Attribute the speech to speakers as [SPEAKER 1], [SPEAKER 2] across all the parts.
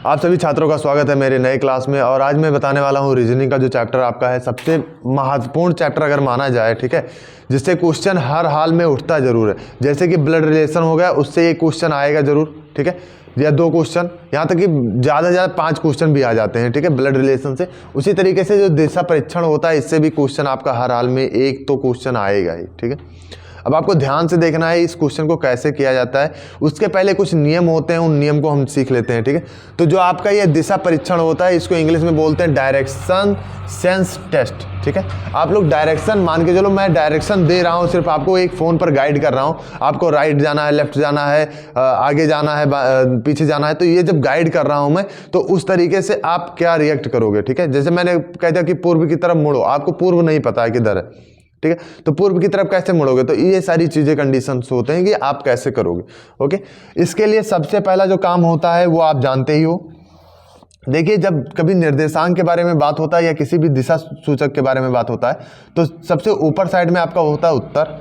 [SPEAKER 1] आप सभी छात्रों का स्वागत है मेरे नए क्लास में। और आज मैं बताने वाला हूँ रीजनिंग का जो चैप्टर आपका है सबसे महत्वपूर्ण चैप्टर अगर माना जाए, ठीक है, जिससे क्वेश्चन हर हाल में उठता जरूर है। जैसे कि ब्लड रिलेशन हो गया, उससे एक क्वेश्चन आएगा जरूर, ठीक है, या 2 क्वेश्चन, यहाँ तक कि ज़्यादा से ज़्यादा 5 क्वेश्चन भी आ जाते हैं, ठीक है, ब्लड रिलेशन से। उसी तरीके से जो दिशा परीक्षण होता है, इससे भी क्वेश्चन आपका हर हाल में एक तो क्वेश्चन आएगा ही, ठीक है। अब आपको ध्यान से देखना है इस क्वेश्चन को कैसे किया जाता है। उसके पहले कुछ नियम होते हैं, उन नियम को हम सीख लेते हैं, ठीक है। तो जो आपका ये दिशा परीक्षण होता है, इसको इंग्लिश में बोलते हैं डायरेक्शन सेंस टेस्ट, ठीक है। आप लोग डायरेक्शन मान के चलो, मैं डायरेक्शन दे रहा हूँ, सिर्फ आपको एक फ़ोन पर गाइड कर रहा हूँ, आपको राइट जाना है, लेफ्ट जाना है, आगे जाना है, पीछे जाना है। तो ये जब गाइड कर रहा हूँ मैं, तो उस तरीके से आप क्या रिएक्ट करोगे, ठीक है। जैसे मैंने कह दिया कि पूर्व की तरफ मुड़ो, आपको पूर्व नहीं पता है किधर है, ठीक है, तो पूर्व की तरफ कैसे मुड़ोगे। तो ये सारी चीजें कंडीशंस होते हैं कि आप कैसे करोगे। ओके, इसके लिए सबसे पहला जो काम होता है वो आप जानते ही हो। देखिए, जब कभी निर्देशांक के बारे में बात होता है या किसी भी दिशा सूचक के बारे में बात होता है, तो सबसे ऊपर साइड में आपका होता है उत्तर,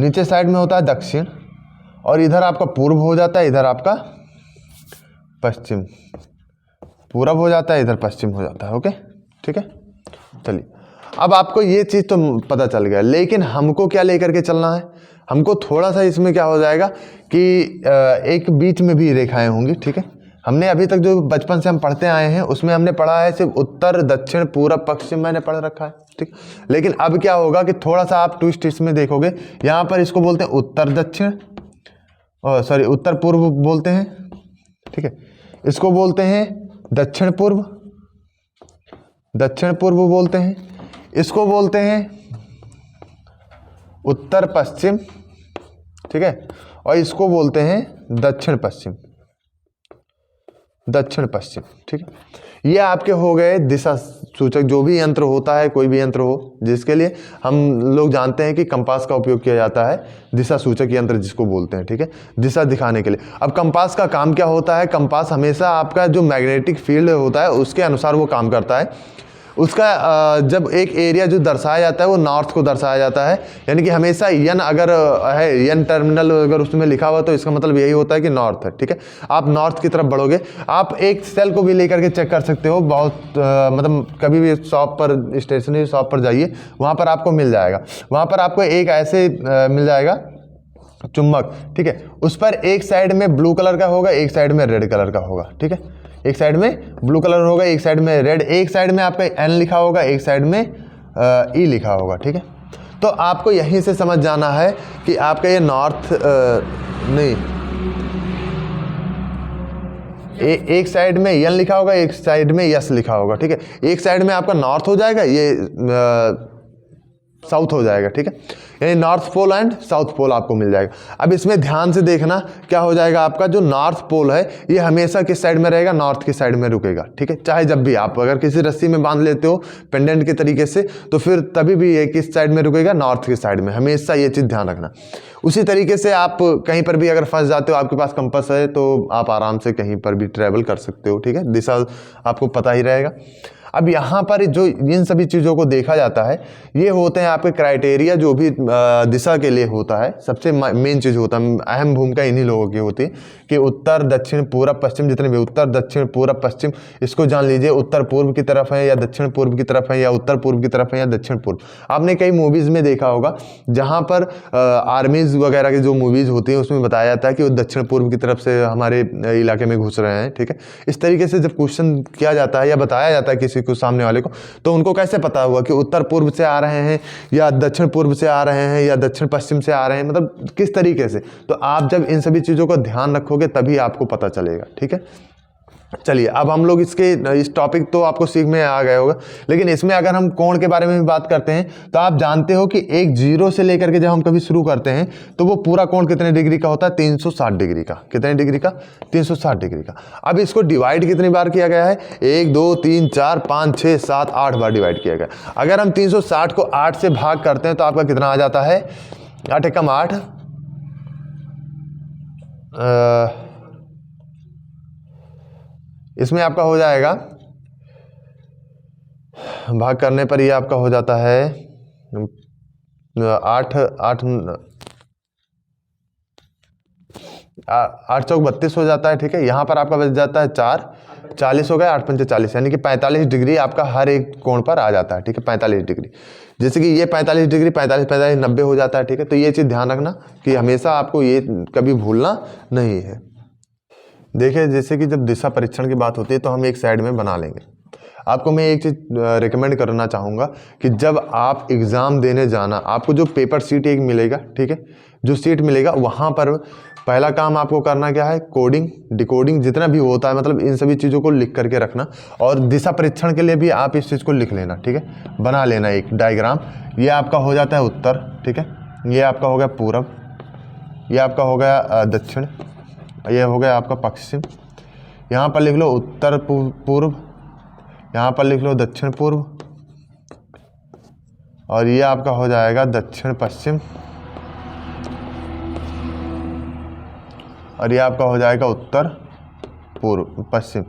[SPEAKER 1] नीचे साइड में होता है दक्षिण, और इधर आपका पूर्व हो जाता है, इधर आपका पश्चिम। पूरब हो जाता है, इधर पश्चिम हो जाता है। ओके, ठीक है, चलिए। अब आपको ये चीज़ तो पता चल गया, लेकिन हमको क्या लेकर के चलना है। हमको थोड़ा सा इसमें क्या हो जाएगा कि एक बीच में भी रेखाएं होंगी, ठीक है। हमने अभी तक जो बचपन से हम पढ़ते आए हैं उसमें हमने पढ़ा है सिर्फ उत्तर दक्षिण पूरब पश्चिम, मैंने पढ़ रखा है, ठीक। लेकिन अब क्या होगा कि थोड़ा सा आप ट्विस्ट इसमें देखोगे। यहाँ पर इसको बोलते हैं उत्तर दक्षिण, सॉरी उत्तर पूर्व बोलते हैं, ठीक है। इसको बोलते हैं दक्षिण पूर्व, दक्षिण पूर्व बोलते हैं। इसको बोलते हैं उत्तर पश्चिम, ठीक है, और इसको बोलते हैं दक्षिण पश्चिम, दक्षिण पश्चिम, ठीक है। ये आपके हो गए दिशा सूचक। जो भी यंत्र होता है, कोई भी यंत्र हो जिसके लिए हम लोग जानते हैं कि कंपास का उपयोग किया जाता है, दिशा सूचक यंत्र जिसको बोलते हैं, ठीक है, दिशा दिखाने के लिए। अब कंपास का काम क्या होता है। कंपास हमेशा आपका जो मैग्नेटिक फील्ड होता है उसके अनुसार वो काम करता है। उसका जब एक एरिया जो दर्शाया जाता है वो नॉर्थ को दर्शाया जाता है, यानी कि हमेशा यन अगर है, यन टर्मिनल अगर उसमें लिखा हुआ तो इसका मतलब यही होता है कि नॉर्थ है, ठीक है। आप नॉर्थ की तरफ बढ़ोगे। आप एक सेल को भी लेकर के चेक कर सकते हो, बहुत मतलब कभी भी शॉप पर, स्टेशनरी शॉप पर जाइए, वहाँ पर आपको मिल जाएगा। वहाँ पर आपको एक ऐसे मिल जाएगा चुम्बक, ठीक है। उस पर एक साइड में ब्लू कलर का होगा, एक साइड में रेड कलर का होगा, ठीक है। एक साइड में ब्लू कलर होगा, एक साइड में रेड, एक साइड में आपका एन लिखा होगा, एक साइड में ई लिखा होगा, ठीक है। तो आपको यहीं से समझ जाना है कि आपका ये नॉर्थ नहीं, एक साइड में एन लिखा होगा, एक साइड में यस लिखा होगा, ठीक है। एक साइड में आपका नॉर्थ हो जाएगा, ये साउथ हो जाएगा, ठीक है, यानी north pole and south pole आपको मिल जाएगा। अब इसमें ध्यान से देखना क्या हो जाएगा। आपका जो नॉर्थ पोल है ये हमेशा किस साइड में रहेगा, नॉर्थ की साइड में रुकेगा, ठीक है। चाहे जब भी आप अगर किसी रस्सी में बांध लेते हो पेंडेंट के तरीके से, तो फिर तभी भी ये किस साइड में रुकेगा, नॉर्थ की साइड में। हमेशा ये चीज़ ध्यान रखना। उसी तरीके से आप कहीं पर भी अगर फंस जाते हो, आपके पास कंपास है, तो आप आराम से कहीं पर भी ट्रैवल कर सकते हो, ठीक है, दिशा आपको पता ही रहेगा। अब यहाँ पर जो इन सभी चीज़ों को देखा जाता है, ये होते हैं आपके क्राइटेरिया जो भी दिशा के लिए होता है। सबसे मेन चीज़ होता है, अहम भूमिका इन्हीं लोगों की होती है कि उत्तर दक्षिण पूरब पश्चिम, जितने भी उत्तर दक्षिण पूरब पश्चिम, इसको जान लीजिए। उत्तर पूर्व की तरफ है या दक्षिण पूर्व की तरफ है, या उत्तर पूर्व की तरफ है या दक्षिण पूर्व। आपने कई मूवीज़ में देखा होगा जहाँ पर आर्मीज़ वगैरह की जो मूवीज़ होती हैं उसमें बताया जाता है कि वो दक्षिण पूर्व की तरफ से हमारे इलाके में घुस रहे हैं, ठीक है। इस तरीके से जब क्वेश्चन किया जाता है या बताया जाता है किसी को, सामने वाले को, तो उनको कैसे पता हुआ कि उत्तर पूर्व से आ रहे हैं या दक्षिण पूर्व से आ रहे हैं या दक्षिण पश्चिम से आ रहे हैं, मतलब किस तरीके से। तो आप जब इन सभी चीज़ों को ध्यान रखोगे तभी आपको पता चलेगा, ठीक है। चलिए, अब हम लोग इस टॉपिक तो आपको सीख में आ गए होगा, लेकिन इसमें अगर हम कोण के बारे में भी बात करते हैं तो आप जानते हो कि एक जीरो से लेकर के जब हम कभी शुरू करते हैं तो वो पूरा कोण कितने डिग्री का होता है, 360 डिग्री का। कितने डिग्री का, 360 डिग्री का। अब इसको डिवाइड कितनी बार किया गया है, 1 2 3 4 5 6 7 8 बार डिवाइड किया गया। अगर हम 360 को 8 से भाग करते हैं तो आपका कितना आ जाता है, 8 एकम 8, इसमें आपका हो जाएगा, भाग करने पर ये आपका हो जाता है 8 8 8 चौक 32 हो जाता है, ठीक है। यहाँ पर आपका बच जाता है 4, 40 हो गया, 8 पंचे 40, यानी कि 45 डिग्री आपका हर एक कोण पर आ जाता है, ठीक है, 45 डिग्री। जैसे कि ये 45 डिग्री, 45 45 90 हो जाता है, ठीक है। तो ये चीज़ ध्यान रखना कि हमेशा आपको ये कभी भूलना नहीं है। देखिए जैसे कि जब दिशा परीक्षण की बात होती है तो हम एक साइड में बना लेंगे। आपको मैं एक चीज़ रिकमेंड करना चाहूँगा कि जब आप एग्ज़ाम देने जाना, आपको जो पेपर सीट एक मिलेगा, ठीक है, जो सीट मिलेगा वहाँ पर पहला काम आपको करना क्या है, कोडिंग डिकोडिंग जितना भी होता है, मतलब इन सभी चीज़ों को लिख करके रखना। और दिशा परीक्षण के लिए भी आप इस चीज़ को लिख लेना, ठीक है, बना लेना एक डायग्राम। ये आपका हो जाता है उत्तर, ठीक है, ये आपका हो गया पूरब, ये आपका हो गया दक्षिण, ये हो गया आपका पश्चिम। यहाँ पर लिख लो उत्तर पूर्व, यहाँ पर लिख लो दक्षिण पूर्व, और ये आपका हो जाएगा दक्षिण पश्चिम, और ये आपका हो जाएगा उत्तर पूर्व पश्चिम,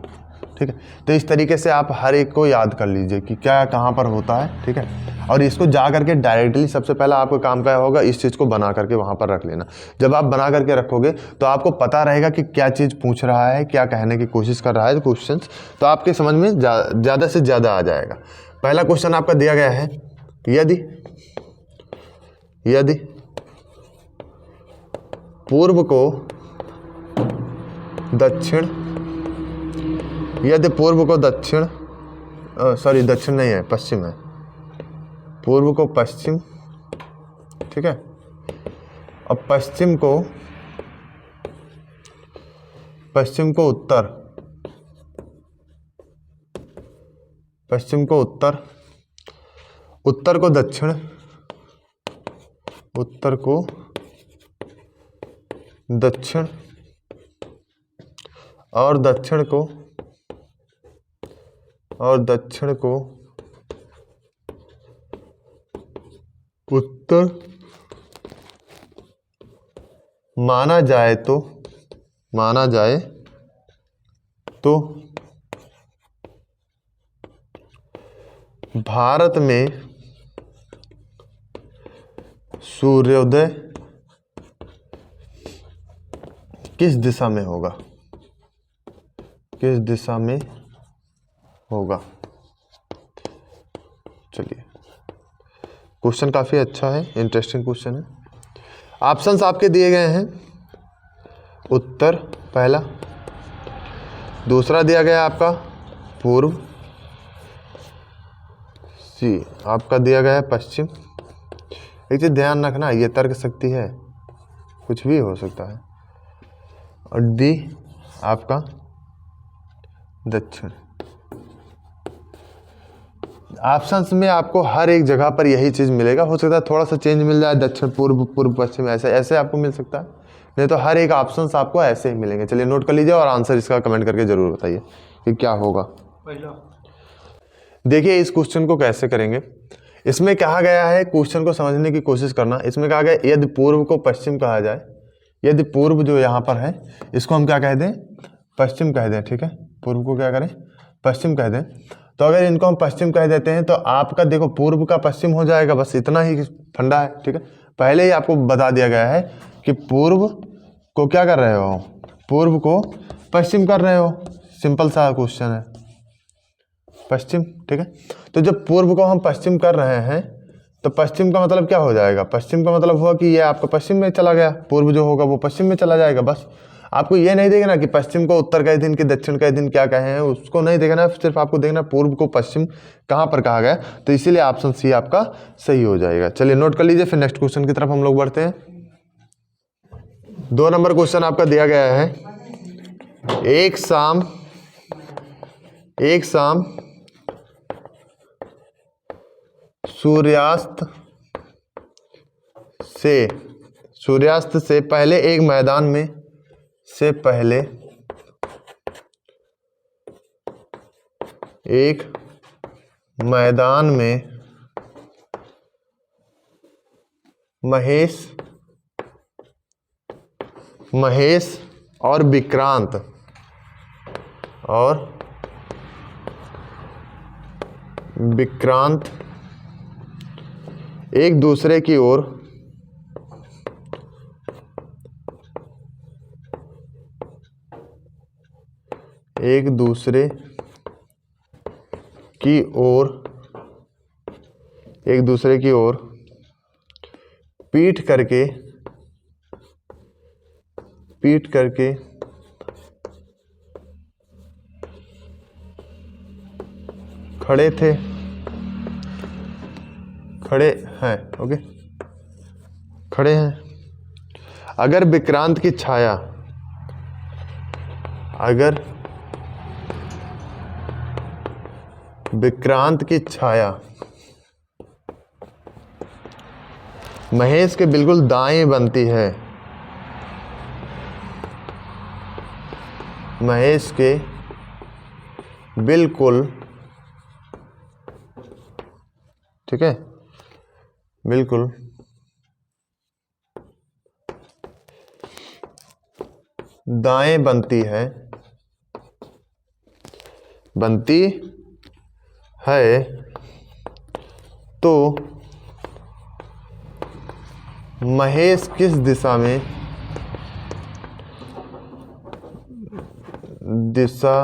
[SPEAKER 1] ठीक है। तो इस तरीके से आप हर एक को याद कर लीजिए कि क्या कहाँ पर होता है, ठीक है। और इसको जा करके डायरेक्टली सबसे पहला आपका काम क्या होगा, इस चीज़ को बना करके वहाँ पर रख लेना। जब आप बना करके रखोगे तो आपको पता रहेगा कि क्या चीज़ पूछ रहा है, क्या कहने की कोशिश कर रहा है क्वेश्चन, तो आपके समझ में ज़्यादा से ज़्यादा आ जाएगा। पहला क्वेश्चन आपका दिया गया है, यदि पूर्व को दक्षिण, यदि पूर्व को दक्षिण, सॉरी दक्षिण नहीं है, पश्चिम है, पूर्व को पश्चिम, ठीक है, और पश्चिम को उत्तर, पश्चिम को उत्तर, उत्तर को दक्षिण, उत्तर को दक्षिण, और दक्षिण को उत्तर माना जाए तो भारत में सूर्योदय किस दिशा में होगा, किस दिशा में होगा। चलिए क्वेश्चन काफ़ी अच्छा है, इंटरेस्टिंग क्वेश्चन है। ऑप्शंस आपके दिए गए हैं, उत्तर पहला, दूसरा दिया गया आपका पूर्व, सी आपका दिया गया है पश्चिम। एक चीज़ ध्यान रखना, ये तर्क शक्ति है, कुछ भी हो सकता है, और डी आपका दक्षिण। ऑप्शंस में आपको हर एक जगह पर यही चीज़ मिलेगा, हो सकता है थोड़ा सा चेंज मिल जाए, दक्षिण पूर्व पूर्व पश्चिम, ऐसे आपको मिल सकता है, नहीं तो हर एक ऑप्शंस आपको ऐसे ही मिलेंगे। चलिए नोट कर लीजिए और आंसर इसका कमेंट करके जरूर बताइए कि क्या होगा। देखिए इस क्वेश्चन को कैसे करेंगे, इसमें कहा गया है, क्वेश्चन को समझने की कोशिश करना। इसमें कहा गया यदि पूर्व को पश्चिम कहा जाए, यदि पूर्व जो यहाँ पर है इसको हम क्या कह दें, पश्चिम कह दें, ठीक है, पूर्व को क्या करें, पश्चिम कह दें। तो अगर इनको हम पश्चिम कह देते हैं तो आपका देखो पूर्व का पश्चिम हो जाएगा, बस इतना ही फंडा है, ठीक है। पहले ही आपको बता दिया गया है कि पूर्व को क्या कर रहे हो, पूर्व को पश्चिम कर रहे हो, सिंपल सा क्वेश्चन है, पश्चिम, ठीक है। तो जब पूर्व को हम पश्चिम कर रहे हैं तो पश्चिम का मतलब क्या हो जाएगा, पश्चिम का मतलब हुआ कि ये आपका पश्चिम में चला गया, पूर्व जो होगा वो पश्चिम में चला जाएगा। बस आपको ये नहीं देखना कि पश्चिम को उत्तर कह दिन कि दक्षिण कह दिन, क्या कहे हैं उसको नहीं देखना, सिर्फ आपको देखना पूर्व को पश्चिम कहाँ पर कहा गया। तो इसीलिए ऑप्शन सी आपका सही हो जाएगा। चलिए नोट कर लीजिए, फिर नेक्स्ट क्वेश्चन की तरफ हम लोग बढ़ते हैं। 2 नंबर क्वेश्चन आपका दिया गया है, एक शाम सूर्यास्त से पहले एक मैदान में महेश और विक्रांत एक दूसरे की एक दूसरे की ओर पीठ करके खड़े हैं। ओके, खड़े हैं। अगर विक्रांत की छाया महेश के बिल्कुल दाएं बनती है, महेश के बिल्कुल, ठीक है, बिल्कुल दाएं बनती है तो महेश किस दिशा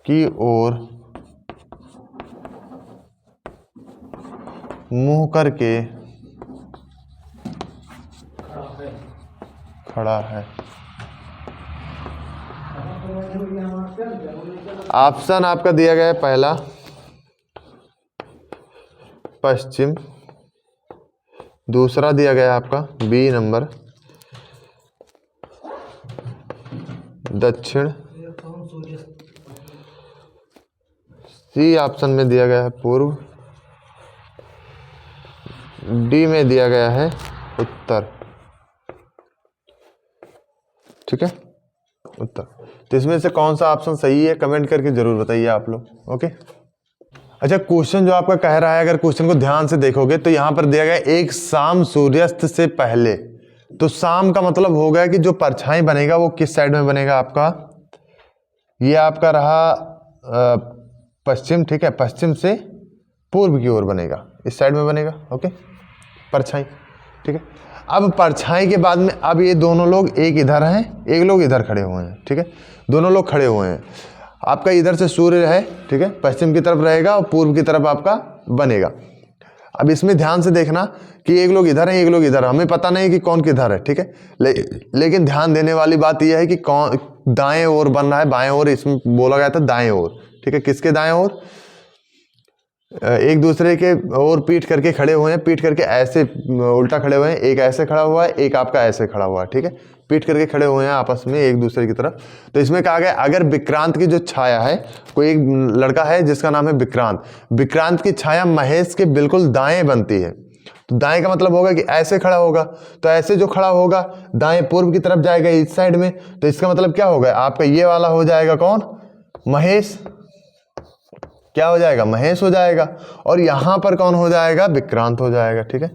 [SPEAKER 1] की ओर मुंह करके खड़ा है। ऑप्शन आपका दिया गया है पहला पश्चिम, दूसरा दिया गया है आपका बी नंबर दक्षिण, सी ऑप्शन में दिया गया है पूर्व, डी में दिया गया है उत्तर। ठीक है, उत्तर। तो इसमें से कौन सा ऑप्शन सही है कमेंट करके जरूर बताइए आप लोग। ओके, अच्छा, क्वेश्चन जो आपका कह रहा है, अगर क्वेश्चन को ध्यान से देखोगे तो यहां पर दिया गया एक शाम सूर्यास्त से पहले। तो शाम का मतलब हो गया कि जो परछाई बनेगा वो किस साइड में बनेगा आपका, ये आपका रहा पश्चिम। ठीक है, पश्चिम से पूर्व की ओर बनेगा, इस साइड में बनेगा। ओके, परछाई। ठीक है, अब परछाई के बाद में अब ये दोनों लोग, एक इधर हैं, एक लोग इधर खड़े हुए हैं। ठीक है, दोनों लोग खड़े हुए हैं। आपका इधर से सूर्य है, ठीक है, पश्चिम की तरफ रहेगा और पूर्व की तरफ आपका बनेगा। अब इसमें ध्यान से देखना कि एक लोग इधर है, एक लोग इधर है, हमें पता नहीं कि कौन किधर है। ठीक है, लेकिन ध्यान देने वाली बात यह है कि कौन दाएं ओर बन रहा है, बाएं ओर इसमें बोला गया था दाएं ओर। ठीक है, किसके दाएं ओर, एक दूसरे के ओर पीठ करके खड़े हुए हैं, पीठ करके ऐसे उल्टा खड़े हुए हैं, एक ऐसे खड़ा हुआ है, एक आपका ऐसे खड़ा हुआ है। ठीक है, पीठ करके खड़े हुए हैं आपस में एक दूसरे की तरफ। तो इसमें कहा गया अगर विक्रांत की जो छाया है, कोई एक लड़का है जिसका नाम है विक्रांत, विक्रांत की छाया महेश के बिल्कुल दाएं बनती है। तो दाएं का मतलब होगा कि ऐसे खड़ा होगा, तो ऐसे जो खड़ा होगा दाएं पूर्व की तरफ जाएगा इस साइड में। तो इसका मतलब क्या होगा, आपका ये वाला हो जाएगा कौन, महेश। क्या हो जाएगा, महेश हो जाएगा। और यहां पर कौन हो जाएगा, विक्रांत हो जाएगा। ठीक है,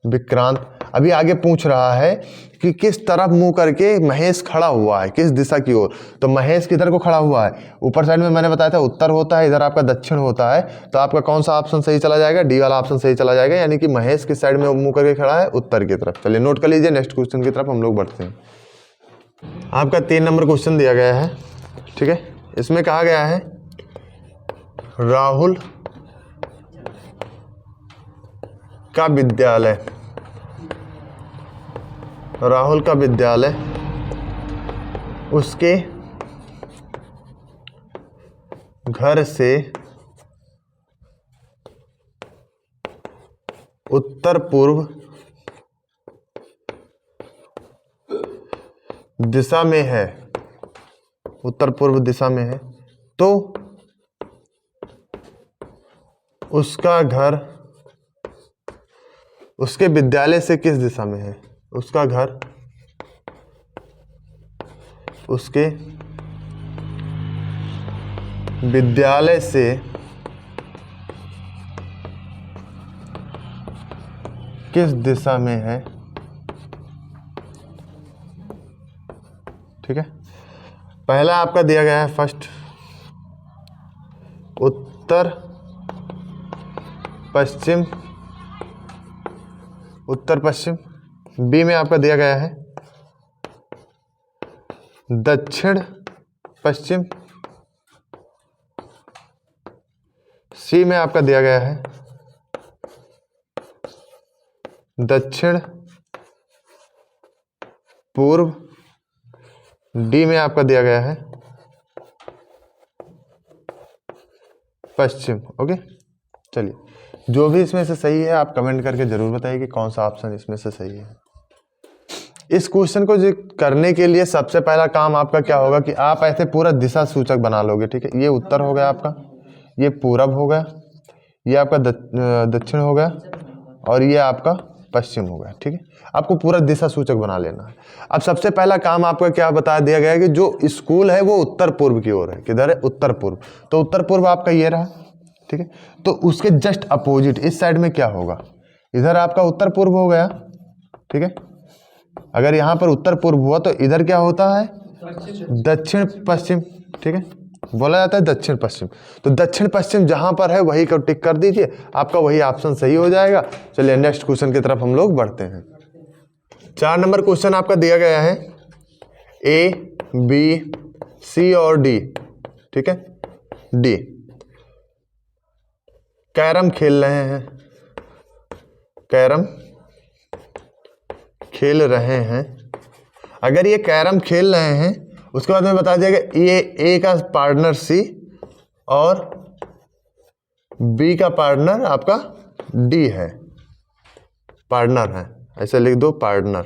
[SPEAKER 1] विक्रांत। अभी आगे पूछ रहा है कि किस तरफ मुंह करके महेश खड़ा हुआ है, किस दिशा की ओर। तो महेश किधर को खड़ा हुआ है, ऊपर साइड में मैंने बताया था उत्तर होता है, इधर आपका दक्षिण होता है। तो आपका कौन सा ऑप्शन सही चला जाएगा, डी वाला ऑप्शन सही चला जाएगा, यानी कि महेश किस साइड में मुंह करके खड़ा है, उत्तर की तरफ। चलिए नोट कर लीजिए, नेक्स्ट क्वेश्चन की तरफ हम लोग बढ़ते हैं। आपका 3 नंबर क्वेश्चन दिया गया है। ठीक है, इसमें कहा गया है राहुल का विद्यालय उसके घर से उत्तर पूर्व दिशा में है, उत्तर पूर्व दिशा में है। तो उसका घर उसके विद्यालय से किस दिशा में है, उसका घर उसके विद्यालय से किस दिशा में है। ठीक है, पहला आपका दिया गया है फर्स्ट उत्तर पश्चिम, उत्तर पश्चिम। बी में आपका दिया गया है दक्षिण पश्चिम, सी में आपका दिया गया है दक्षिण पूर्व, डी में आपका दिया गया है पश्चिम। ओके, चलिए जो भी इसमें से सही है आप कमेंट करके जरूर बताइए कि कौन सा ऑप्शन इसमें से सही है। इस क्वेश्चन को करने के लिए सबसे पहला काम आपका क्या होगा कि आप ऐसे पूरा दिशा सूचक बना लोगे। ठीक है, ये उत्तर हो गया आपका, ये पूरब हो गया, ये आपका दक्षिण हो गया और ये आपका पश्चिम हो गया। ठीक है, आपको पूरा दिशा सूचक बना लेना है। अब सबसे पहला काम आपका क्या बता दिया गया है कि जो स्कूल है वो उत्तर पूर्व की ओर है। किधर है? उत्तर पूर्व। तो उत्तर पूर्व आपका ये रहा। ठीक है, तो उसके जस्ट अपोजिट इस साइड में क्या होगा? इधर आपका उत्तर पूर्व हो गया। ठीक है, अगर यहाँ पर उत्तर पूर्व हुआ तो इधर क्या होता है? दक्षिण पश्चिम। ठीक है, बोला जाता है दक्षिण पश्चिम। तो दक्षिण पश्चिम जहां पर है वही को टिक कर दीजिए, आपका वही ऑप्शन सही हो जाएगा। चलिए नेक्स्ट क्वेश्चन की तरफ हम लोग बढ़ते हैं। 4 नंबर क्वेश्चन आपका दिया गया है ए, बी, सी और डी। ठीक है, डी कैरम खेल रहे हैं, कैरम खेल रहे हैं। अगर ये कैरम खेल रहे हैं उसके बाद में बता दिया कि ये ए का पार्टनर सी और बी का पार्टनर आपका डी है, पार्टनर है, ऐसे लिख दो पार्टनर।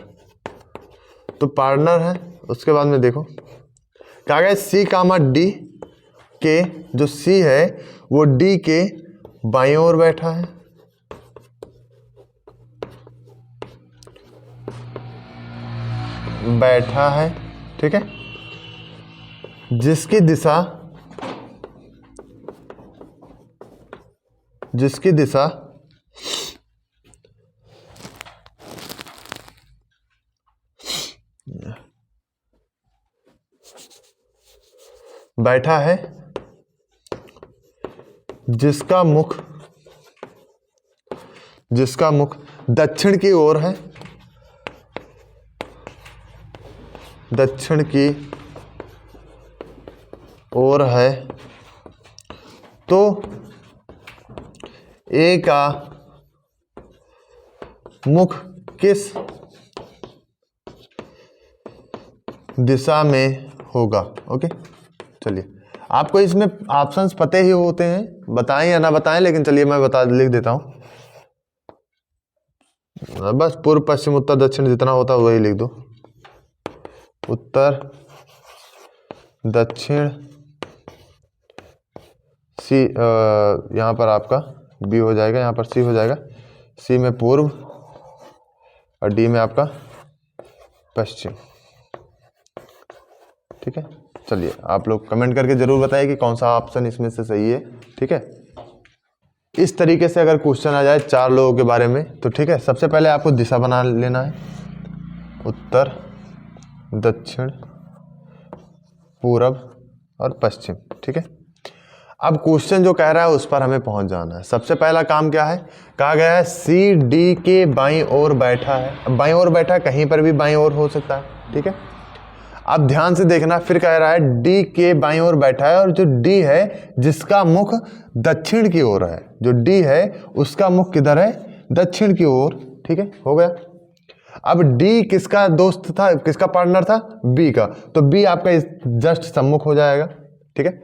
[SPEAKER 1] तो पार्टनर है, उसके बाद में देखो क्या गया सी कामा डी के, जो सी है वो डी के बाईं ओर बैठा है, बैठा है। ठीक है, जिसकी दिशा बैठा है, जिसका मुख दक्षिण की ओर है, दक्षिण की ओर है, तो ए का मुख किस दिशा में होगा? ओके, चलिए आपको इसमें ऑप्शंस पते ही होते हैं, बताएं या ना बताएं, लेकिन चलिए मैं लिख देता हूं। बस पूर्व पश्चिम उत्तर दक्षिण जितना होता है वही लिख दो। उत्तर दक्षिण सी, यहाँ पर आपका बी हो जाएगा, यहाँ पर सी हो जाएगा, सी में पूर्व और डी में आपका पश्चिम। ठीक है, चलिए आप लोग कमेंट करके जरूर बताइए कि कौन सा ऑप्शन इसमें से सही है। ठीक है, इस तरीके से अगर क्वेश्चन आ जाए 4 लोगों के बारे में तो ठीक है, सबसे पहले आपको दिशा बना लेना है, उत्तर दक्षिण पूरब और पश्चिम। ठीक है, अब क्वेश्चन जो कह रहा है उस पर हमें पहुंच जाना है। सबसे पहला काम क्या है? कहा गया है सी डी के बाईं ओर बैठा है। अब बाईं ओर बैठा, कहीं पर भी बाईं ओर हो सकता है। ठीक है, अब ध्यान से देखना, फिर कह रहा है डी के बाईं ओर बैठा है और जो डी है जिसका मुख दक्षिण की ओर है, जो डी है उसका मुख किधर है? दक्षिण की ओर। ठीक है, हो गया। अब डी किसका दोस्त था, किसका पार्टनर था? बी का, तो बी आपका जस्ट सम्मुख हो जाएगा। ठीक है,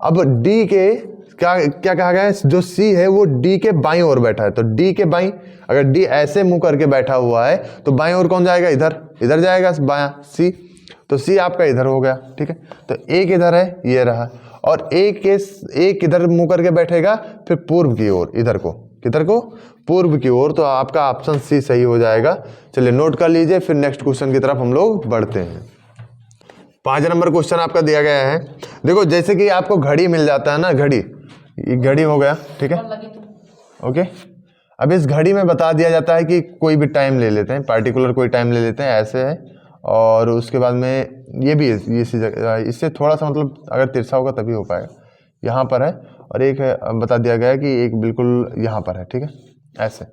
[SPEAKER 1] अब डी के क्या क्या कहा गया है? जो सी है वो डी के बाईं ओर बैठा है, तो डी के बाईं, अगर डी ऐसे मुंह करके बैठा हुआ है तो बाईं ओर कौन जाएगा? इधर जाएगा बायां सी, तो सी आपका इधर हो गया। ठीक है, तो एक इधर है, ये रहा, और एक इधर मुंह करके बैठेगा फिर पूर्व की ओर, इधर को, किधर को? पूर्व की ओर। तो आपका ऑप्शन सी सही हो जाएगा। चलिए नोट कर लीजिए, फिर नेक्स्ट क्वेश्चन की तरफ हम लोग बढ़ते हैं। 5 नंबर क्वेश्चन आपका दिया गया है। देखो जैसे कि आपको घड़ी मिल जाता है ना, घड़ी, ये घड़ी हो गया। ठीक है, ओके। अब इस घड़ी में बता दिया जाता है कि कोई भी टाइम ले लेते हैं, पार्टिकुलर कोई टाइम ले लेते हैं, ऐसे है, और उसके बाद में ये भी इसी जगह, इससे थोड़ा सा मतलब अगर तिरछा होगा तभी हो पाएगा, यहाँ पर है, और एक है बता दिया गया है कि एक बिल्कुल यहाँ पर है। ठीक है, ऐसे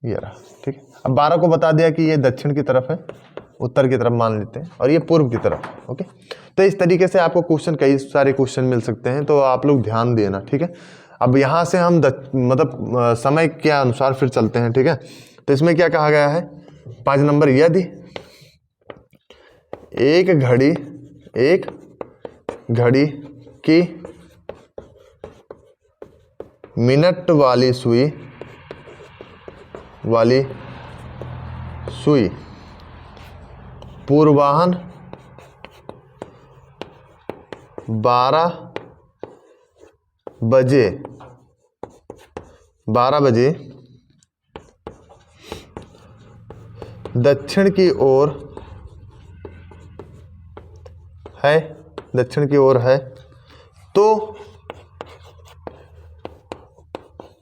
[SPEAKER 1] ये रहा। ठीक है, अब 12 को बता दिया कि ये दक्षिण की तरफ है, उत्तर की तरफ मान लेते हैं, और ये पूर्व की तरफ। ओके, तो इस तरीके से आपको क्वेश्चन, कई सारे क्वेश्चन मिल सकते हैं, तो आप लोग ध्यान देना, ठीक है। अब यहाँ से हम मतलब समय के अनुसार फिर चलते हैं, ठीक है। तो इसमें क्या कहा गया है, 5 नंबर, यदि एक घड़ी की मिनट वाली सुई पूर्वाह्न 12 बजे दक्षिण की ओर है, तो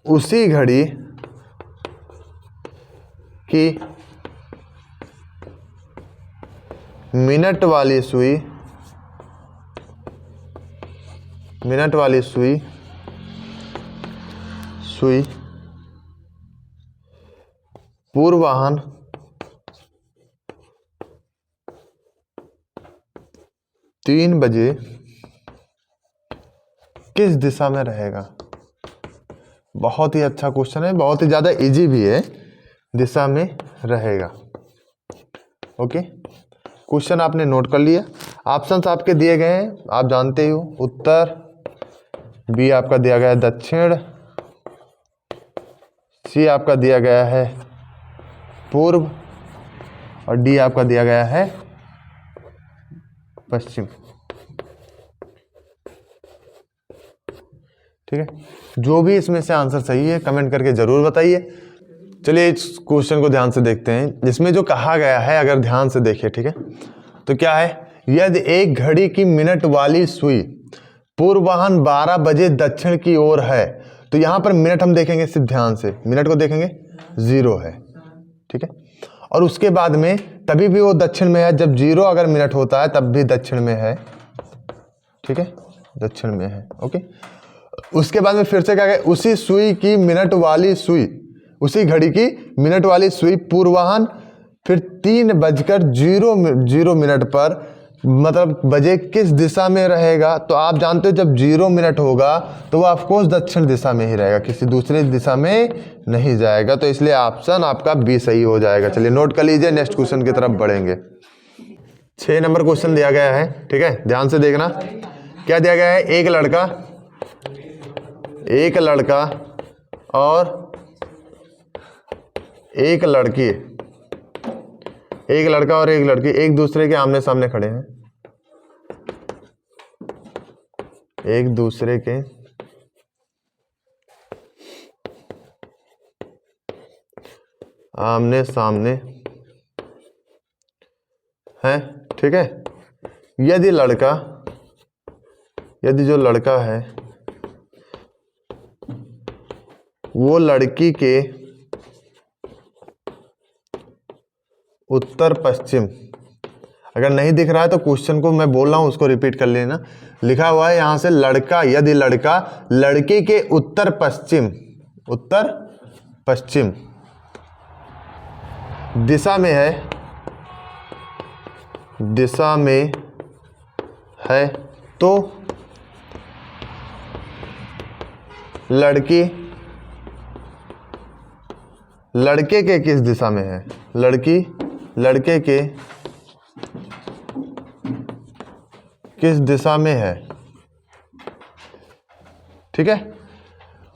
[SPEAKER 1] उसी घड़ी की मिनट वाली सुई पूर्वाह्न 3 बजे किस दिशा में रहेगा। बहुत ही अच्छा क्वेश्चन है, बहुत ही ज्यादा इजी भी है। दिशा में रहेगा, ओके। क्वेश्चन आपने नोट कर लिया। ऑप्शंस आपके दिए गए हैं, आप जानते हो, उत्तर, बी आपका दिया गया है दक्षिण, सी आपका दिया गया है पूर्व, और डी आपका दिया गया है पश्चिम, ठीक है। जो भी इसमें से आंसर सही है कमेंट करके जरूर बताइए। चलिए इस क्वेश्चन को ध्यान से देखते हैं। इसमें जो कहा गया है, अगर ध्यान से देखिए, ठीक है, तो क्या है, यदि एक घड़ी की मिनट वाली सुई पूर्वाह्न 12 बजे दक्षिण की ओर है, तो यहां पर मिनट हम देखेंगे, सिर्फ ध्यान से मिनट को देखेंगे, 0 है, ठीक है। और उसके बाद में तभी भी वो दक्षिण में है, जब 0 अगर मिनट होता है तब भी दक्षिण में है, ठीक है, दक्षिण में है, ओके। उसके बाद में फिर से क्या है, उसी सुई की मिनट वाली सुई, उसी घड़ी की मिनट वाली सुई पूर्वाह्न फिर 3:00 पर मतलब बजे किस दिशा में रहेगा। तो आप जानते हो जब 0 मिनट होगा तो वो ऑफकोर्स दक्षिण दिशा में ही रहेगा, किसी दूसरी दिशा में नहीं जाएगा। तो इसलिए ऑप्शन आपका बी सही हो जाएगा। चलिए नोट कर लीजिए, नेक्स्ट क्वेश्चन की तरफ बढ़ेंगे। 6 नंबर क्वेश्चन दिया गया है, ठीक है, ध्यान से देखना। क्या दिया गया है, एक लड़का और एक लड़की एक दूसरे के आमने सामने खड़े हैं, एक दूसरे के आमने सामने हैं, ठीक है। यदि जो लड़का है वो लड़की के उत्तर पश्चिम, अगर नहीं दिख रहा है तो क्वेश्चन को मैं बोल रहा हूं उसको रिपीट कर लेना। लिखा हुआ है यहां से, लड़का, यदि लड़का लड़की के उत्तर पश्चिम दिशा में है तो लड़के के किस दिशा में है, लड़के के किस दिशा में है, ठीक है।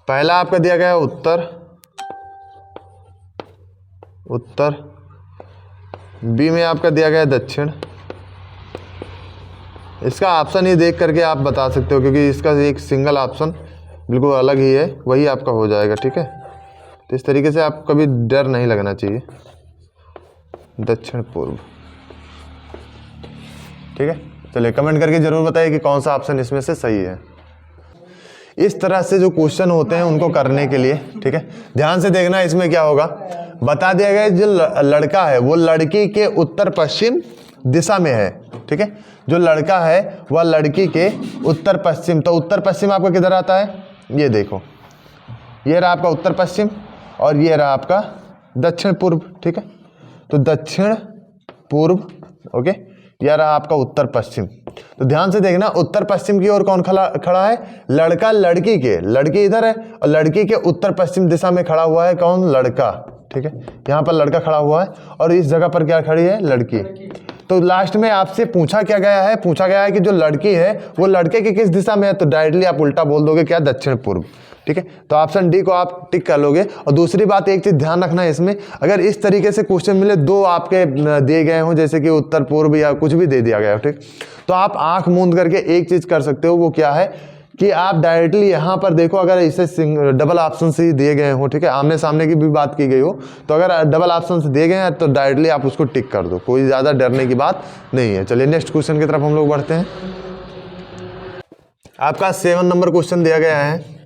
[SPEAKER 1] पहला आपका दिया गया है उत्तर, बी में आपका दिया गया है दक्षिण। इसका ऑप्शन ही देख करके आप बता सकते हो, क्योंकि इसका एक सिंगल ऑप्शन बिल्कुल अलग ही है, वही आपका हो जाएगा, ठीक है। तो इस तरीके से आपको कभी डर नहीं लगना चाहिए, दक्षिण पूर्व, ठीक है। चलिए कमेंट करके जरूर बताइए कि कौन सा ऑप्शन इसमें से सही है। इस तरह से जो क्वेश्चन होते हैं उनको करने के लिए, ठीक है, ध्यान से देखना। इसमें क्या होगा, बता दिया गया जो लड़का है वो लड़की के उत्तर पश्चिम दिशा में है, ठीक है। जो लड़का है वह लड़की के उत्तर पश्चिम, तो उत्तर पश्चिम आपका किधर आता है, ये देखो, ये रहा आपका उत्तर पश्चिम और ये रहा आपका दक्षिण पूर्व, ठीक है। तो दक्षिण पूर्व, ओके, यह रहा आपका उत्तर पश्चिम। तो ध्यान से देखना, उत्तर पश्चिम की ओर कौन खड़ा है? लड़का लड़की के, लड़की इधर है और लड़की के उत्तर पश्चिम दिशा में खड़ा हुआ है कौन? लड़का। ठीक है, यहाँ पर लड़का खड़ा हुआ है और इस जगह पर क्या खड़ी है? लड़की। तो लास्ट में आपसे पूछा क्या गया है? पूछा गया है कि जो लड़की है वो लड़के की किस दिशा में है? तो डायरेक्टली आप उल्टा बोल दोगे क्या? दक्षिण पूर्व। ठीक है, तो ऑप्शन डी को आप टिक कर लोगे। और दूसरी बात, एक चीज ध्यान रखना है इसमें, अगर इस तरीके से क्वेश्चन मिले, दो आपके दिए गए हों, जैसे कि उत्तर पूर्व या कुछ भी दे दिया गया हो, ठीक, तो आप आंख मूंद करके एक चीज कर सकते हो, वो क्या है कि आप डायरेक्टली यहाँ पर देखो, अगर इसे डबल ऑप्शन से ही दिए गए हो, ठीक है, आमने सामने की भी बात की गई हो, तो अगर डबल ऑप्शन से दिए गए हैं तो डायरेक्टली आप उसको टिक कर दो, कोई ज़्यादा डरने की बात नहीं है। चलिए नेक्स्ट क्वेश्चन की तरफ हम लोग बढ़ते हैं। आपका 7 नंबर क्वेश्चन दिया गया है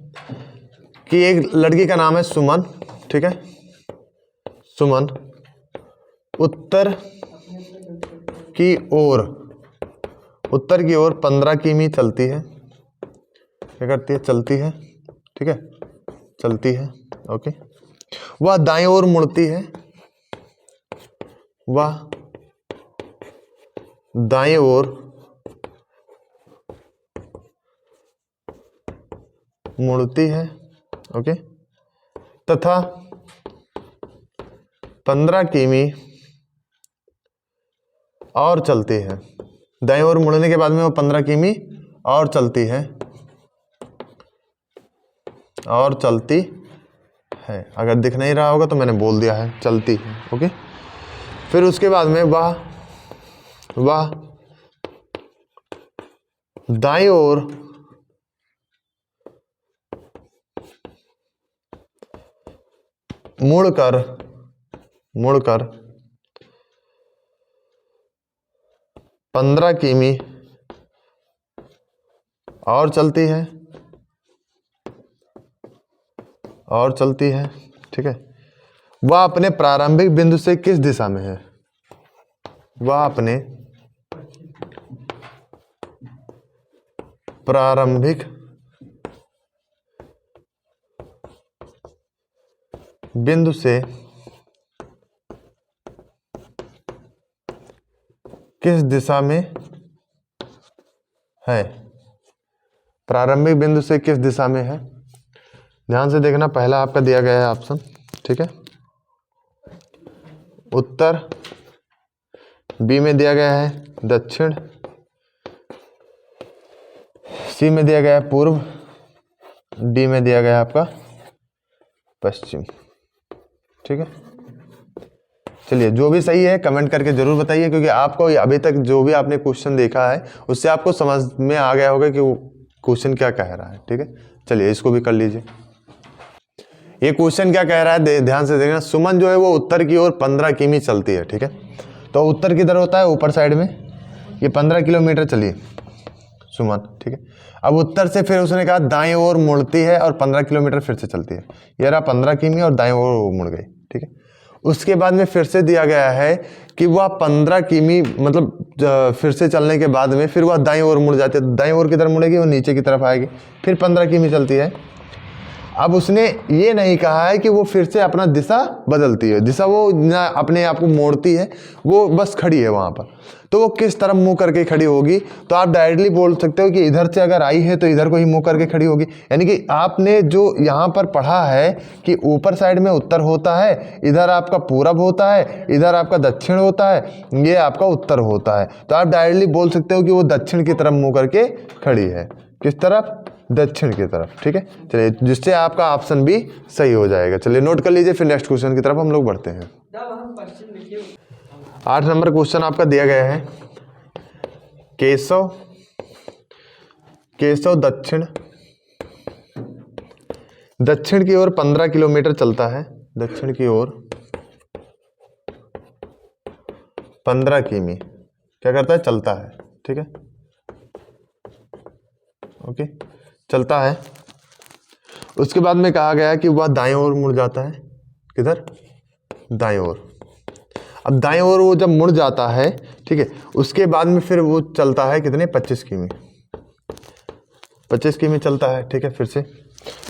[SPEAKER 1] कि एक लड़की का नाम है सुमन, ठीक है, सुमन उत्तर की ओर 15 किमी चलती है। क्या करती है? चलती है। ठीक है, चलती है। ओके, वह दाईं ओर मुड़ती है, वह दाईं ओर मुड़ती है। ओके, तथा 15 किमी और चलती है। दाईं ओर मुड़ने के बाद में वो 15 किमी और चलती है, और चलती है। अगर दिख नहीं रहा होगा तो मैंने बोल दिया है, चलती है। ओके, फिर उसके बाद में वह दाईं ओर मुड़कर 15 किमी और चलती है, ठीक है। वह अपने प्रारंभिक बिंदु से किस दिशा में है? वह अपने प्रारंभिक बिंदु से किस दिशा में है? प्रारंभिक बिंदु से किस दिशा में है? ध्यान से देखना, पहला आपका दिया गया है ऑप्शन, ठीक है, उत्तर, बी में दिया गया है दक्षिण, सी में दिया गया है पूर्व, डी में दिया गया है आपका पश्चिम। ठीक है, चलिए जो भी सही है कमेंट करके जरूर बताइए, क्योंकि आपको अभी तक जो भी आपने क्वेश्चन देखा है उससे आपको समझ में आ गया होगा कि वो क्वेश्चन क्या कह रहा है। ठीक है, चलिए इसको भी कर लीजिए। ये क्वेश्चन क्या कह रहा है, ध्यान से देखना। सुमन जो है वो उत्तर की ओर 15 किमी चलती है। ठीक है, तो उत्तर किधर होता है? ऊपर साइड में। ये 15 किलोमीटर चली सुमन। ठीक है, अब उत्तर से फिर उसने कहा दाएं ओर मुड़ती है और 15 किलोमीटर फिर से चलती है। ये रहा 15 किमी और दाएं ओर मुड़ गई। ठीक है, उसके बाद में फिर से दिया गया है कि वह 15 किमी मतलब फिर से चलने के बाद में फिर वह दाईं ओर मुड़ जाती है। दाईं ओर किधर मुड़ेगी? वो नीचे की तरफ आएगी। फिर 15 किमी चलती है। अब उसने ये नहीं कहा है कि वो फिर से अपना दिशा बदलती है, दिशा वो ना अपने आप को मोड़ती है, वो बस खड़ी है वहाँ पर। तो वो किस तरफ मुंह करके खड़ी होगी? तो आप डायरेक्टली बोल सकते हो कि इधर से अगर आई है तो इधर को ही मुंह करके खड़ी होगी। यानी कि आपने जो यहाँ पर पढ़ा है कि ऊपर साइड में उत्तर होता है, इधर आपका पूरब होता है, इधर आपका दक्षिण होता है, ये आपका उत्तर होता है। तो आप डायरेक्टली बोल सकते हो कि वो दक्षिण की तरफ मुँह करके खड़ी है। किस तरफ? दक्षिण की तरफ। ठीक है, चलिए जिससे आपका ऑप्शन भी सही हो जाएगा। चलिए नोट कर लीजिए, फिर नेक्स्ट क्वेश्चन की तरफ हम लोग बढ़ते हैं। 8 नंबर क्वेश्चन आपका दिया गया है, केशव दक्षिण की ओर 15 किलोमीटर चलता है। दक्षिण की ओर 15 किमी क्या करता है? चलता है। ठीक है, ओके, चलता है। उसके बाद में कहा गया कि वह दाएं ओर मुड़ जाता है। किधर? दाएं ओर। अब दाएं ओर वो जब मुड़ जाता है, ठीक है, उसके बाद में फिर वो चलता है कितने? 25 किमी। 25 किमी चलता है। ठीक है, फिर से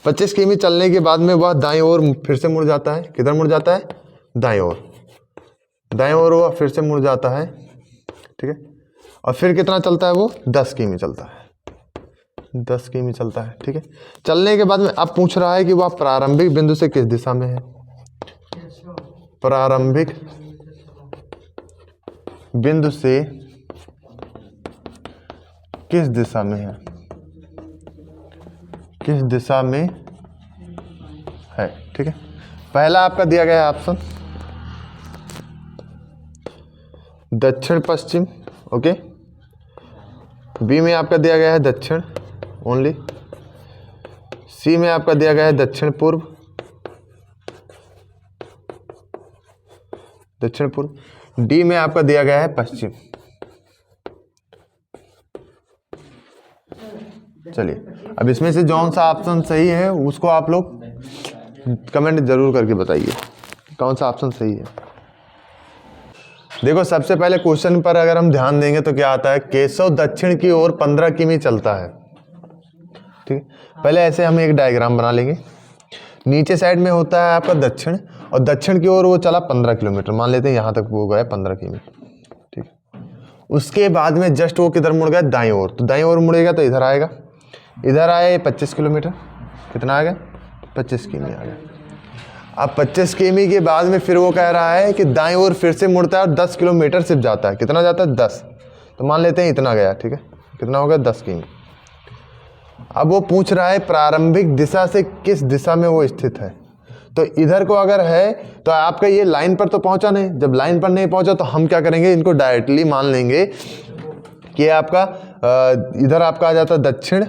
[SPEAKER 1] 25 किमी चलने के बाद में वह दाएं ओर फिर से मुड़ जाता है। किधर मुड़ जाता है? दाएं ओर। दाएं ओर वह फिर से मुड़ जाता है। ठीक है, और फिर कितना चलता है वो 10 किमी चलता है, 10 किमी चलता है, ठीक है। चलने के बाद में अब पूछ रहा है कि वह प्रारंभिक बिंदु से किस दिशा में है, प्रारंभिक बिंदु से किस दिशा में है, किस दिशा में है, ठीक है। पहला आपका दिया गया है ऑप्शन दक्षिण पश्चिम, ओके। बी में आपका दिया गया है दक्षिण ओनली, सी में आपका दिया गया है दक्षिण पूर्व, दक्षिण पूर्व, डी में आपका दिया गया है पश्चिम। चलिए अब इसमें से कौन सा ऑप्शन सही है उसको आप लोग कमेंट जरूर करके बताइए कौन सा ऑप्शन सही है। देखो सबसे पहले क्वेश्चन पर अगर हम ध्यान देंगे तो क्या आता है, केशव दक्षिण की ओर 15 किमी चलता है, ठीक है। पहले ऐसे हम एक डायग्राम बना लेंगे, नीचे साइड में होता है आपका दक्षिण और दक्षिण की ओर वो चला 15 किलोमीटर, मान लेते हैं यहाँ तक वो गया 15 किमी, ठीक। उसके बाद में जस्ट वो किधर मुड़ गया, दाईं ओर, तो दाईं ओर मुड़ेगा तो इधर आएगा, इधर आया 25 किलोमीटर, कितना आ गया 25 किमी आ गया। अब 25 किमी के बाद में फिर वो कह रहा है कि दाईं ओर फिर से मुड़ता है और 10 किलोमीटर सिर्फ जाता है, कितना जाता है 10, तो मान लेते हैं इतना गया, ठीक है। कितना हो गया 10 किमी। अब वो पूछ रहा है प्रारंभिक दिशा से किस दिशा में वो स्थित है, तो इधर को अगर है तो आपका ये लाइन पर तो पहुंचा नहीं, जब लाइन पर नहीं पहुंचा तो हम क्या करेंगे, इनको डायरेक्टली मान लेंगे कि आपका इधर आपका आ जाता है दक्षिण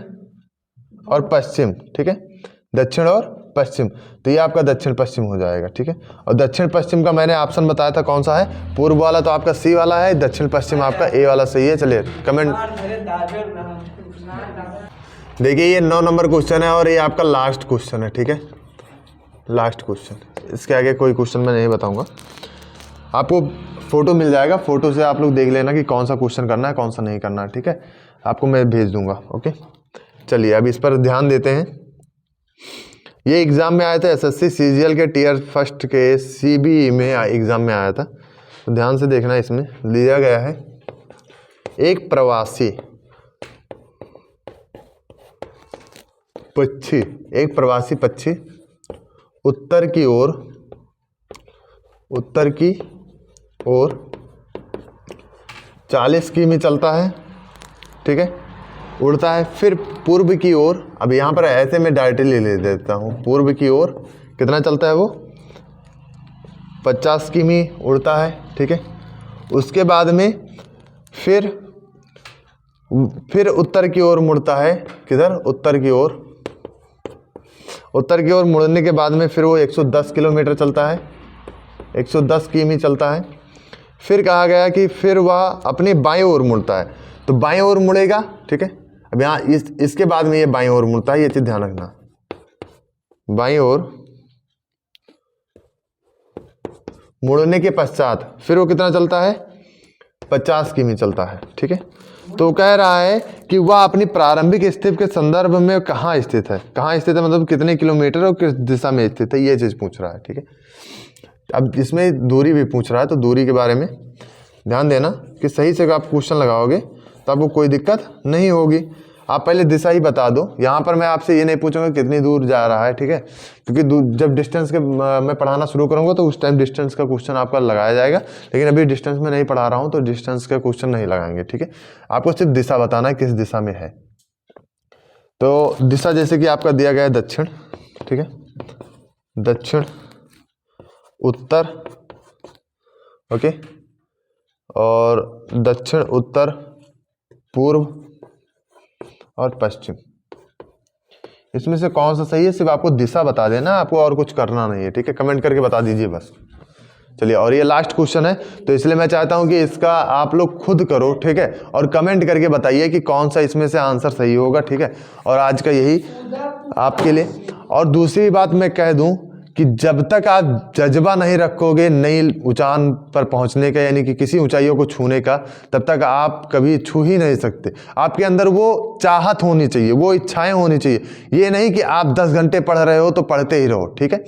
[SPEAKER 1] और पश्चिम, ठीक है, दक्षिण और पश्चिम, तो ये आपका दक्षिण पश्चिम हो जाएगा, ठीक है। और दक्षिण पश्चिम का मैंने ऑप्शन बताया था कौन सा है, पूर्व वाला तो आपका सी वाला है, दक्षिण पश्चिम आपका ए वाला सही है। चलिए कमेंट देखिए, ये 9 नंबर क्वेश्चन है और ये आपका लास्ट क्वेश्चन है, ठीक है, लास्ट क्वेश्चन। इसके आगे कोई क्वेश्चन मैं नहीं बताऊंगा, आपको फोटो मिल जाएगा, फोटो से आप लोग देख लेना कि कौन सा क्वेश्चन करना है कौन सा नहीं करना है, ठीक है, आपको मैं भेज दूंगा, ओके। चलिए अब इस पर ध्यान देते हैं। ये एग्जाम में आया था एसएससी सीजीएल के टीयर फर्स्ट के सीबीई में एग्जाम में आया था, तो ध्यान से देखना, इसमें लिया गया है एक प्रवासी पक्षी, एक प्रवासी पक्षी उत्तर की ओर 40 किमी चलता है, ठीक है, उड़ता है, फिर पूर्व की ओर, अब यहाँ पर ऐसे में डायरेक्टली ले देता हूँ, पूर्व की ओर कितना चलता है वो 50 किमी उड़ता है, ठीक है। उसके बाद में फिर उत्तर की ओर मुड़ता है, किधर उत्तर की ओर, उत्तर की ओर मुड़ने के बाद में फिर वो 110 किलोमीटर चलता है, 110 किमी चलता है। फिर कहा गया कि फिर वह अपनी बाईं ओर मुड़ता है, तो बाईं ओर मुड़ेगा, ठीक है। अब यहाँ इसके बाद में ये बाईं ओर मुड़ता है, ये चीज ध्यान रखना, बाईं ओर मुड़ने के पश्चात फिर वो कितना चलता है 50 किमी चलता है, ठीक है। तो कह रहा है कि वह अपनी प्रारंभिक स्थिति के संदर्भ में कहाँ स्थित है, कहाँ स्थित है मतलब कितने किलोमीटर और किस दिशा में स्थित है, ये चीज पूछ रहा है, ठीक है। अब इसमें दूरी भी पूछ रहा है, तो दूरी के बारे में ध्यान देना कि सही से आप क्वेश्चन लगाओगे तो आपको कोई दिक्कत नहीं होगी। आप पहले दिशा ही बता दो, यहाँ पर मैं आपसे ये नहीं पूछूंगा कितनी दूर जा रहा है, ठीक है, क्योंकि जब डिस्टेंस के मैं पढ़ाना शुरू करूँगा तो उस टाइम डिस्टेंस का क्वेश्चन आपका लगाया जाएगा, लेकिन अभी डिस्टेंस में नहीं पढ़ा रहा हूँ तो डिस्टेंस का क्वेश्चन नहीं लगाएंगे, ठीक है। आपको सिर्फ दिशा बताना है किस दिशा में है। तो दिशा जैसे कि आपका दिया गया है दक्षिण, ठीक है, दक्षिण उत्तर, ओके, और दक्षिण उत्तर पूर्व और पश्चिम, इसमें से कौन सा सही है सिर्फ आपको दिशा बता देना, आपको और कुछ करना नहीं है, ठीक है, कमेंट करके बता दीजिए बस। चलिए और ये लास्ट क्वेश्चन है, तो इसलिए मैं चाहता हूं कि इसका आप लोग खुद करो, ठीक है, और कमेंट करके बताइए कि कौन सा इसमें से आंसर सही होगा, ठीक है। और आज का यही आपके लिए। और दूसरी बात मैं कह दूं कि जब तक आप जज्बा नहीं रखोगे नई ऊंचाई पर पहुंचने का, यानी कि किसी ऊंचाइयों को छूने का, तब तक आप कभी छू ही नहीं सकते। आपके अंदर वो चाहत होनी चाहिए, वो इच्छाएं होनी चाहिए, ये नहीं कि आप 10 घंटे पढ़ रहे हो तो पढ़ते ही रहो, ठीक है।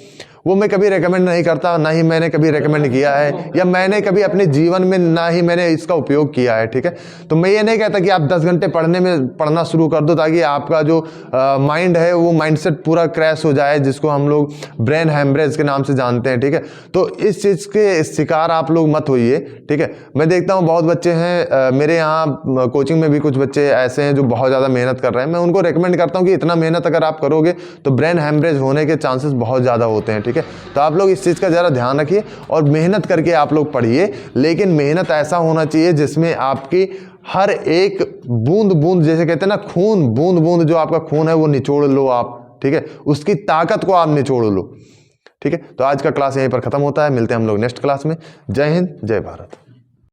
[SPEAKER 1] वो मैं कभी रेकमेंड नहीं करता, ना ही मैंने कभी रेकमेंड किया है, या मैंने कभी अपने जीवन में ना ही मैंने इसका उपयोग किया है, ठीक है। तो मैं ये नहीं कहता कि आप 10 घंटे पढ़ना शुरू कर दो ताकि आपका जो माइंड है वो माइंडसेट पूरा क्रैश हो जाए, जिसको हम लोग ब्रेन हैमरेज के नाम से जानते हैं, ठीक है। तो इस चीज़ के शिकार आप लोग मत होइए, ठीक है। मैं देखता हूँ बहुत बच्चे हैं, मेरे यहाँ कोचिंग में भी कुछ बच्चे ऐसे हैं जो बहुत ज़्यादा मेहनत कर रहे हैं। मैं उनको रेकमेंड करता हूँ कि इतना मेहनत अगर आप करोगे तो ब्रेन हैमरेज होने के चांसेस बहुत ज़्यादा होते हैं, ठीक है। तो आप लोग इस चीज़ का ज़रा ध्यान रखिए और मेहनत करके आप लोग पढ़िए, लेकिन मेहनत ऐसा होना चाहिए जिसमें आपकी हर एक बूंद बूंद, जैसे कहते हैं ना खून, बूंद बूंद जो आपका खून है वो निचोड़ लो आप, ठीक है। उसकी ताकत को आप निचोड़ लो, ठीक है। तो आज का क्लास यहीं पर खत्म होता है, मिलते हैं हम लोग नेक्स्ट क्लास में। जय हिंद, जय भारत।